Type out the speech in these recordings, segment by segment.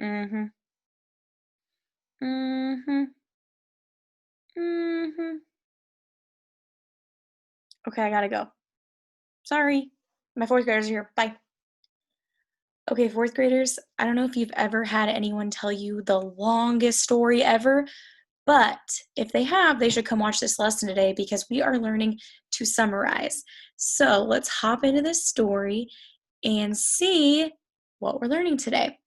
Mhm. Mhm. Mhm. Okay, I gotta go. Sorry. My 4th graders are here. Bye. Okay, 4th graders, I don't know if you've ever had anyone tell you the longest story ever, but if they have, they should come watch this lesson today because we are learning to summarize. So let's hop into this story and see what we're learning today.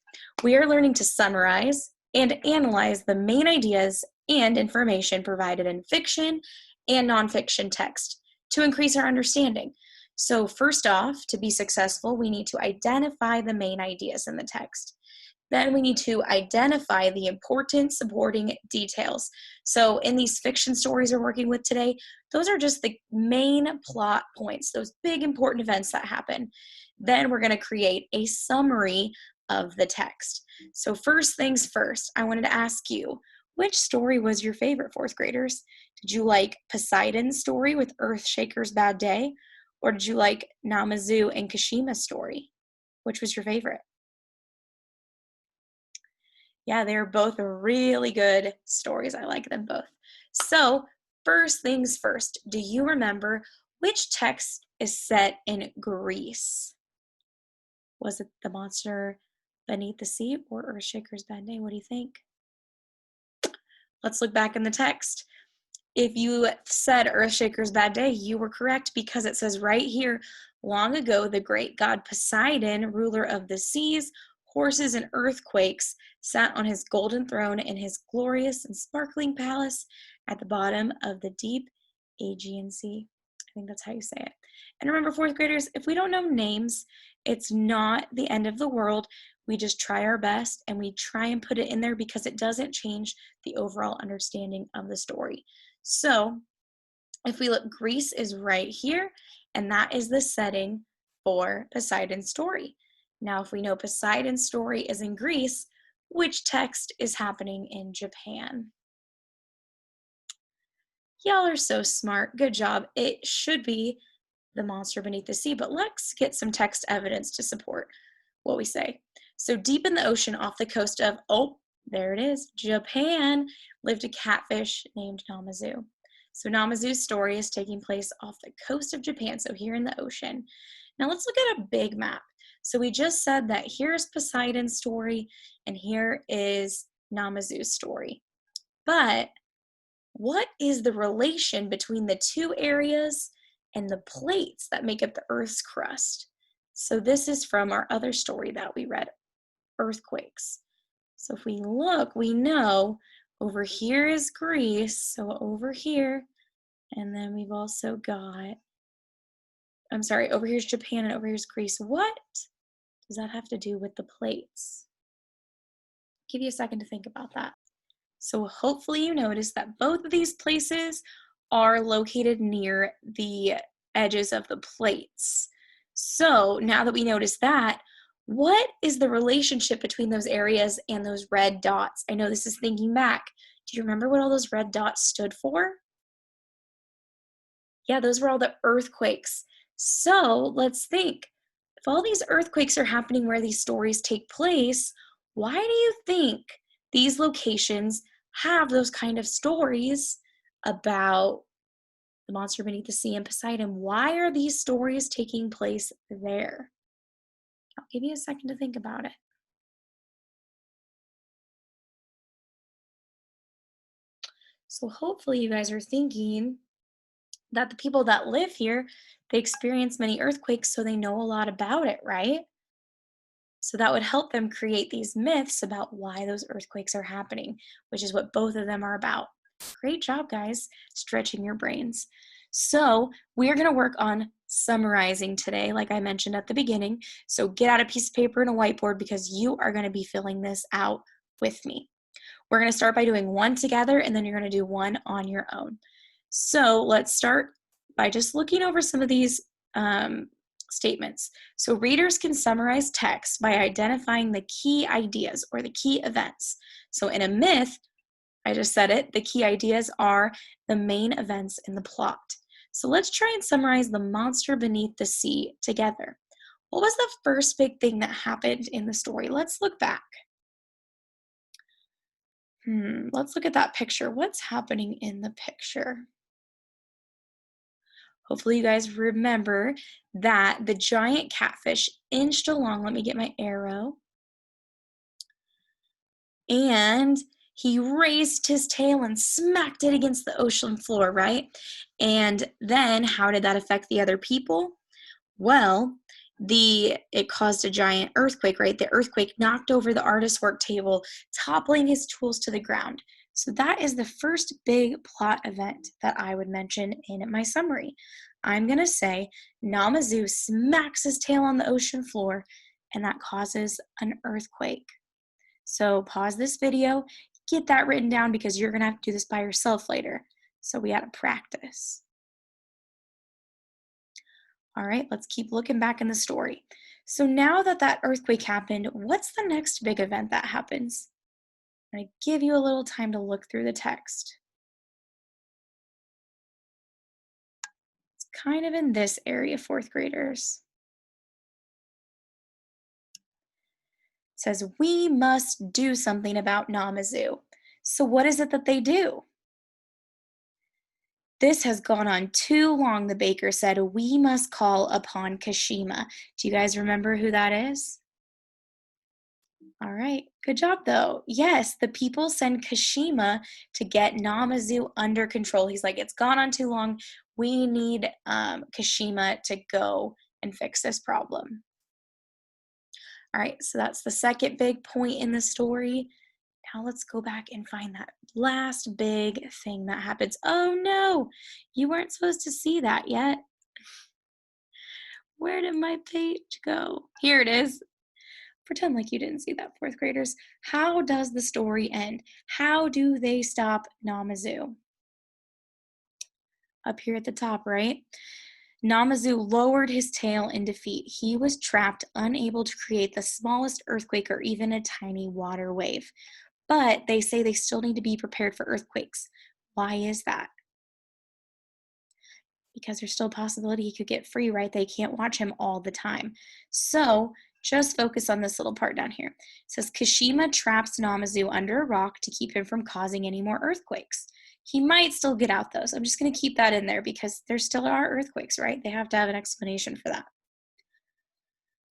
We are learning to summarize and analyze the main ideas and information provided in fiction and nonfiction text to increase our understanding. So, first off, to be successful, we need to identify the main ideas in the text. Then we need to identify the important supporting details. So, in these fiction stories we're working with today, those are just the main plot points, those big important events that happen. Then we're going to create a summary of the text. So, first things first, I wanted to ask you, which story was your favorite, 4th graders? Did you like Poseidon's story with Earthshaker's bad day? Or did you like Namazu and Kashima's story? Which was your favorite? Yeah, they're both really good stories. I like them both. So, first things first, do you remember which text is set in Greece? Was it The Monster Beneath the Sea or Earthshaker's Bad Day? What do you think? Let's look back in the text. If you said Earthshaker's Bad Day, you were correct because it says right here, long ago, the great god Poseidon, ruler of the seas, horses, and earthquakes, sat on his golden throne in his glorious and sparkling palace at the bottom of the deep Aegean Sea. I think that's how you say it. And remember, 4th graders, if we don't know names, it's not the end of the world. We just try our best and we try and put it in there because it doesn't change the overall understanding of the story. So if we look, Greece is right here, and that is the setting for Poseidon's story. Now, if we know Poseidon's story is in Greece, which text is happening in Japan? Y'all are so smart. Good job. It should be The Monster Beneath the Sea, but let's get some text evidence to support what we say. So deep in the ocean off the coast of, oh, there it is, Japan, lived a catfish named Namazu. So Namazu's story is taking place off the coast of Japan, so here in the ocean. Now let's look at a big map. So we just said that here's Poseidon's story and here is Namazu's story. But what is the relation between the two areas and the plates that make up the Earth's crust? So this is from our other story that we read, earthquakes. So if we look, we know over here is Greece, so over here, and then we've also got, I'm sorry, over here's Japan and over here's Greece. What does that have to do with the plates? Give you a second to think about that. So hopefully you notice that both of these places are located near the edges of the plates. So now that we notice that, what is the relationship between those areas and those red dots? I know this is thinking back. Do you remember what all those red dots stood for? Yeah, those were all the earthquakes. So let's think. If all these earthquakes are happening where these stories take place, why do you think these locations have those kind of stories about the monster beneath the sea and Poseidon? Why are these stories taking place there? I'll give you a second to think about it. So hopefully you guys are thinking that the people that live here, they experience many earthquakes, so they know a lot about it, right? So that would help them create these myths about why those earthquakes are happening, which is what both of them are about. Great job, guys, stretching your brains. So we're going to work on summarizing today, like I mentioned at the beginning. So get out a piece of paper and a whiteboard because you are going to be filling this out with me. We're going to start by doing one together, and then you're going to do one on your own. So let's start by just looking over some of these statements. So readers can summarize text by identifying the key ideas or the key events. So in a myth, I just said it, the key ideas are the main events in the plot. So let's try and summarize the monster beneath the sea together. What was the first big thing that happened in the story? Let's look back. Let's look at that picture. What's happening in the picture? Hopefully you guys remember that the giant catfish inched along. Let me get my arrow. And he raised his tail and smacked it against the ocean floor, right? And then how did that affect the other people? Well, it caused a giant earthquake, right? The earthquake knocked over the artist's work table, toppling his tools to the ground. So that is the first big plot event that I would mention in my summary. I'm going to say Namazu smacks his tail on the ocean floor, and that causes an earthquake. So pause this video, get that written down because you're going to have to do this by yourself later. So we got to practice. All right, let's keep looking back in the story. So now that that earthquake happened, what's the next big event that happens? I'm going to give you a little time to look through the text. It's kind of in this area, fourth graders. It says, we must do something about Namazu. So what is it that they do? This has gone on too long, the baker said. We must call upon Kashima. Do you guys remember who that is? All right, good job though. Yes, the people send Kashima to get Namazu under control. He's like, it's gone on too long. We need Kashima to go and fix this problem. All right, so that's the second big point in the story. Now let's go back and find that last big thing that happens. Oh no, you weren't supposed to see that yet. Where did my page go? Here it is. Pretend like you didn't see that, fourth graders. How does the story end? How do they stop Namazu? Up here at the top, right? Namazu lowered his tail in defeat. He was trapped, unable to create the smallest earthquake or even a tiny water wave. But they say they still need to be prepared for earthquakes. Why is that? Because there's still a possibility he could get free, right? They can't watch him all the time. So just focus on this little part down here. It says Kashima traps Namazu under a rock to keep him from causing any more earthquakes. He might still get out though, so I'm just going to keep that in there because there still are earthquakes, right? They have to have an explanation for that.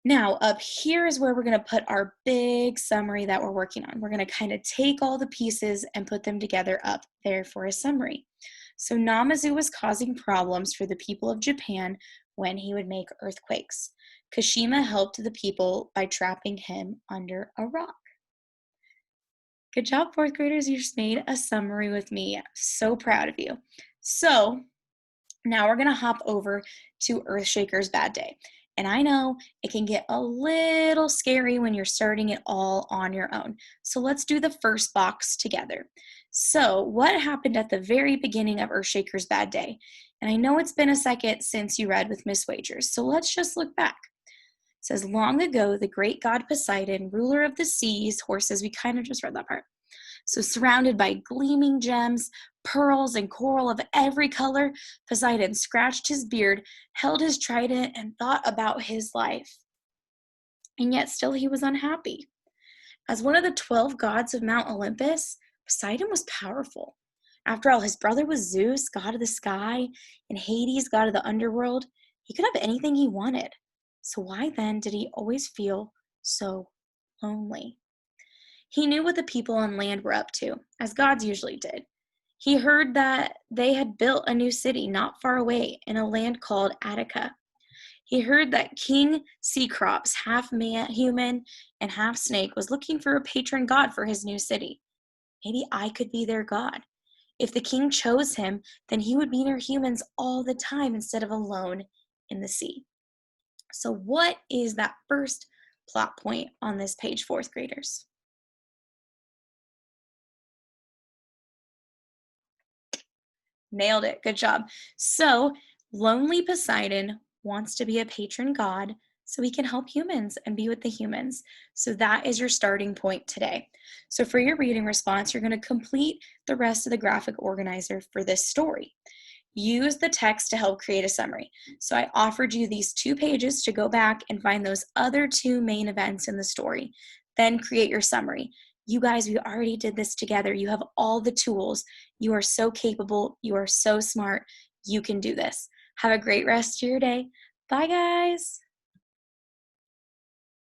Now, up here is where we're going to put our big summary that we're working on. We're going to kind of take all the pieces and put them together up there for a summary. So Namazu was causing problems for the people of Japan when he would make earthquakes. Kashima helped the people by trapping him under a rock. Good job, fourth graders. You just made a summary with me. So proud of you. So now we're going to hop over to Earthshaker's bad day. And I know it can get a little scary when you're starting it all on your own. So let's do the first box together. So what happened at the very beginning of Earthshaker's bad day? And I know it's been a second since you read with Miss Wagers, so let's just look back. It says, long ago, the great god Poseidon, ruler of the seas, horses, we kind of just read that part. So surrounded by gleaming gems, pearls, and coral of every color, Poseidon scratched his beard, held his trident, and thought about his life. And yet still he was unhappy. As one of the 12 gods of Mount Olympus, Poseidon was powerful. After all, his brother was Zeus, god of the sky, and Hades, god of the underworld. He could have anything he wanted. So why then did he always feel so lonely? He knew what the people on land were up to, as gods usually did. He heard that they had built a new city not far away in a land called Attica. He heard that King Cecrops, half man, human and half snake, was looking for a patron god for his new city. Maybe I could be their god. If the king chose him, then he would be near humans all the time instead of alone in the sea. So what is that first plot point on this page, fourth graders? Nailed it. Good job. So, lonely Poseidon wants to be a patron god so he can help humans and be with the humans. So, that is your starting point today. So, for your reading response, you're going to complete the rest of the graphic organizer for this story. Use the text to help create a summary. So, I offered you these 2 pages to go back and find those other 2 main events in the story. Then create your summary. You guys, we already did this together. You have all the tools. You are so capable. You are so smart. You can do this. Have a great rest of your day. Bye, guys.